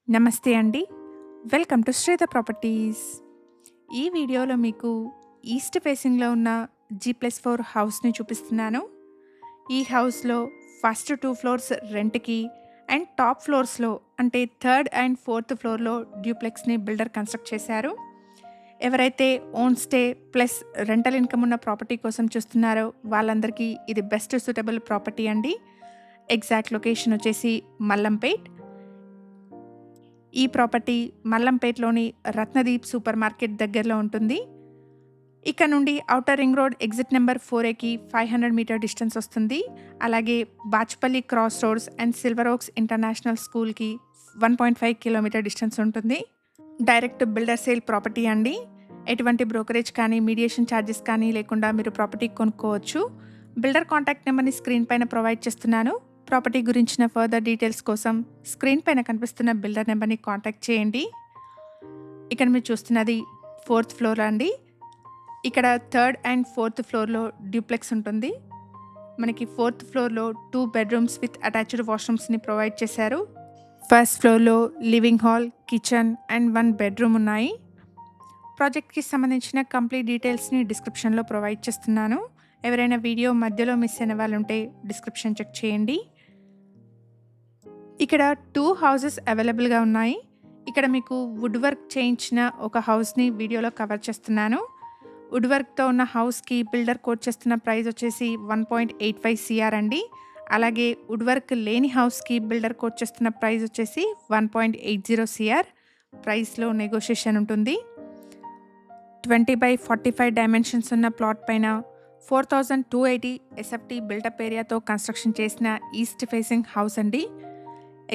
నమస్తే అండి. Welcome to Sridha properties. ఈ వీడియోలో మీకు ఈస్ట్ ఫేసింగ్‌లో ఉన్న G+4 హౌస్‌ని చూపిస్తున్నాను. ఈ హౌస్‌లో ఫస్ట్ 2 ఫ్లోర్స్ రెంట్‌కి అండ్ టాప్ ఫ్లోర్స్‌లో అంటే థర్డ్ అండ్ ఫోర్త్ ఫ్లోర్‌లో డ్యూప్లెక్స్‌ని బిల్డర్ కన్‌స్ట్రక్ట్ చేశారు. ఎవరైతే own stay plus rental income ఉన్న ప్రాపర్టీ కోసం చూస్తున్నారో వాళ్ళందరికీ ఇది బెస్ట్ సూటబుల్ ప్రాపర్టీ అండి. ఎగ్జాక్ట్ లొకేషన్ వచ్చేసి మల్లంపేట్. ఈ ప్రాపర్టీ మల్లంపేట్‌లోని రత్నదీప్ సూపర్ మార్కెట్ దగ్గరలో ఉంటుంది. ఇక్కడ నుండి Outer Ring Road exit number 4ఏకి 500 మీటర్ డిస్టెన్స్ వస్తుంది. అలాగే Bachupally cross roads and Silver Oaks International స్కూల్‌కి 1.5 కిలోమీటర్ డిస్టెన్స్ ఉంటుంది. డైరెక్ట్ బిల్డర్ సేల్ ప్రాపర్టీ అండి. ఎటువంటి బ్రోకరేజ్ కానీ, మీడియేషన్ ఛార్జెస్ కానీ లేకుండా మీరు ప్రాపర్టీ కొనుక్కోవచ్చు. బిల్డర్ కాంటాక్ట్ నెంబర్‌ని స్క్రీన్ పైన ప్రొవైడ్ చేస్తున్నాను. ప్రాపర్టీ గురించిన ఫర్దర్ డీటెయిల్స్ కోసం స్క్రీన్ పైన కనిపిస్తున్న బిల్డర్ నెంబర్‌ని కాంటాక్ట్ చేయండి. ఇక్కడ మీరు చూస్తున్నది 4th ఫ్లోర్ అండి. ఇక్కడ థర్డ్ అండ్ ఫోర్త్ ఫ్లోర్‌లో డ్యూప్లెక్స్ ఉంటుంది. మనకి 4th ఫ్లోర్‌లో 2 బెడ్‌రూమ్స్ విత్ అటాచ్డ్ వాష్‌రూమ్స్‌ని ప్రొవైడ్ చేశారు. ఫస్ట్ ఫ్లోర్‌లో living hall, kitchen and 1 bedroom ఉన్నాయి. ప్రాజెక్ట్‌కి సంబంధించిన కంప్లీట్ డీటెయిల్స్‌ని డిస్క్రిప్షన్‌లో ప్రొవైడ్ చేస్తున్నాను. ఎవరైనా వీడియో మధ్యలో మిస్ అయిన వాళ్ళు ఉంటే డిస్క్రిప్షన్ చెక్ చేయండి. ఇక్కడ 2 హౌసెస్ అవైలబుల్‌గా ఉన్నాయి. ఇక్కడ మీకు వుడ్ వర్క్ చేయించిన ఒక హౌస్‌ని వీడియోలో కవర్ చేస్తున్నాను. వుడ్ వర్క్‌తో ఉన్న హౌస్‌కి బిల్డర్ కోట్ చేస్తున్న ప్రైస్ వచ్చేసి 1.85 సీఆర్ అండి. అలాగే వుడ్ వర్క్ లేని హౌస్‌కి బిల్డర్ కోట్ చేస్తున్న ప్రైస్ వచ్చేసి 1.80 సీఆర్. ప్రైస్‌లో నెగోషియేషన్ ఉంటుంది. 20/45 డైమెన్షన్స్ ఉన్న ప్లాట్ పైన 4280 ఎస్ఎఫ్టీ బిల్టప్ ఏరియాతో కన్స్ట్రక్షన్ చేసిన ఈస్ట్ ఫేసింగ్ హౌస్ అండి.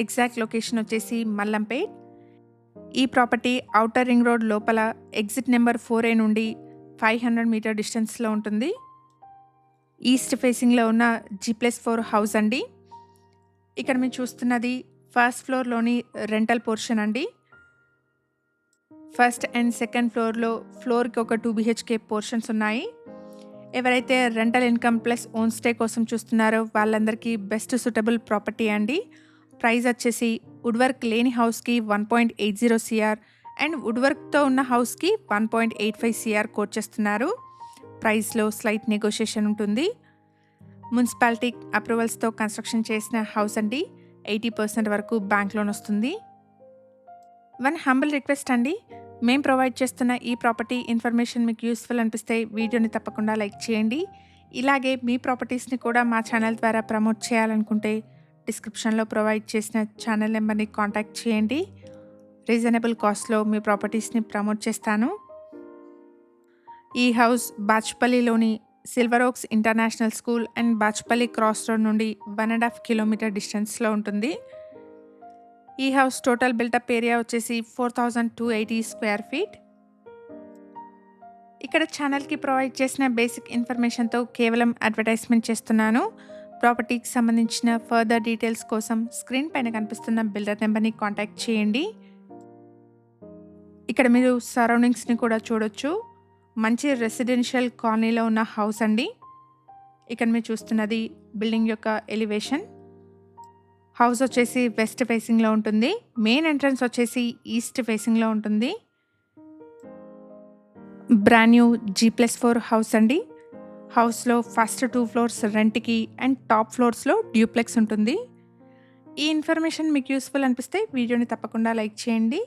ఎగ్జాక్ట్ లొకేషన్ వచ్చేసి మల్లంపేట్. ఈ ప్రాపర్టీ ఔటర్ రింగ్ రోడ్ లోపల ఎగ్జిట్ నెంబర్ 4A నుండి 500 మీటర్ డిస్టెన్స్లో ఉంటుంది. ఈస్ట్ ఫేసింగ్లో ఉన్న G+4 హౌస్ అండి. ఇక్కడ మీరు చూస్తున్నది ఫస్ట్ ఫ్లోర్లోని రెంటల్ పోర్షన్ అండి. ఫస్ట్ అండ్ సెకండ్ ఫ్లోర్‌లో ఫ్లోర్‌కి ఒక 2 BHK పోర్షన్స్ ఉన్నాయి. ఎవరైతే rental income plus own stay కోసం చూస్తున్నారో వాళ్ళందరికీ బెస్ట్ సూటబుల్ ప్రాపర్టీ అండి. ప్రైస్ వచ్చేసి వుడ్ వర్క్ లేని హౌస్‌కి 1.80 సీఆర్ అండ్ వుడ్ వర్క్‌తో ఉన్న హౌస్‌కి 1.85 సీఆర్ కోట్ చేస్తున్నారు. ప్రైస్‌లో స్లైట్ నెగోషియేషన్ ఉంటుంది. మున్సిపాలిటీ అప్రూవల్స్‌తో కన్స్ట్రక్షన్ చేసిన హౌస్ అండి. 80% వరకు బ్యాంక్ లోన్ వస్తుంది. వన్ హంబుల్ రిక్వెస్ట్ అండి. మేము ప్రొవైడ్ చేస్తున్న ఈ ప్రాపర్టీ ఇన్ఫర్మేషన్ మీకు యూస్ఫుల్ అనిపిస్తే వీడియోని తప్పకుండా లైక్ చేయండి. ఇలాగే మీ ప్రాపర్టీస్ని కూడా మా ఛానల్ ద్వారా ప్రమోట్ చేయాలనుకుంటే డిస్క్రిప్షన్లో ప్రొవైడ్ చేసిన ఛానల్ నెంబర్ని కాంటాక్ట్ చేయండి. రీజనబుల్ కాస్ట్లో మీ ప్రాపర్టీస్ని ప్రమోట్ చేస్తాను. ఈ హౌస్ బాచ్పల్లిలోని Silver Oaks International School and Bachupally cross road నుండి 1.5 కిలోమీటర్ డిస్టెన్స్లో ఉంటుంది. ఈ హౌస్ టోటల్ బిల్టప్ ఏరియా వచ్చేసి 4280 స్క్వేర్ ఫీట్. ఇక్కడ ఛానల్కి ప్రొవైడ్ చేసిన బేసిక్ ఇన్ఫర్మేషన్తో కేవలం అడ్వర్టైజ్మెంట్ చేస్తున్నాను. ప్రాపర్టీకి సంబంధించిన ఫర్దర్ డీటెయిల్స్ కోసం స్క్రీన్ పైన కనిపిస్తున్న బిల్డర్ నెంబర్ని కాంటాక్ట్ చేయండి. ఇక్కడ మీరు సరౌండింగ్స్ని కూడా చూడొచ్చు. మంచి రెసిడెన్షియల్ కాలనీలో ఉన్న హౌస్ అండి. ఇక్కడ మీరు చూస్తున్నది బిల్డింగ్ యొక్క ఎలివేషన్. హౌస్ వచ్చేసి వెస్ట్ ఫేసింగ్లో ఉంటుంది. మెయిన్ ఎంట్రన్స్ వచ్చేసి ఈస్ట్ ఫేసింగ్లో ఉంటుంది. బ్రాండ్ న్యూ G+4 హౌస్ అండి. హౌస్లో ఫస్ట్ 2 ఫ్లోర్స్ రెంట్కి అండ్ టాప్ ఫ్లోర్స్లో డ్యూప్లెక్స్ ఉంటుంది. ఈ ఇన్ఫర్మేషన్ మీకు యూస్ఫుల్ అనిపిస్తే వీడియోని తప్పకుండా లైక్ చేయండి.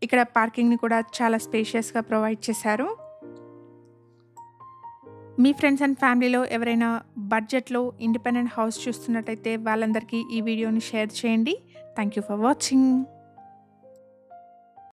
ఇక్కడ పార్కింగ్ని కూడా చాలా స్పేషియస్గా ప్రొవైడ్ చేశారు. మీ ఫ్రెండ్స్ అండ్ ఫ్యామిలీలో ఎవరైనా బడ్జెట్లో ఇండిపెండెంట్ హౌస్ చూస్తున్నట్టయితే వాళ్ళందరికీ ఈ వీడియోని షేర్ చేయండి. Thank you for watching.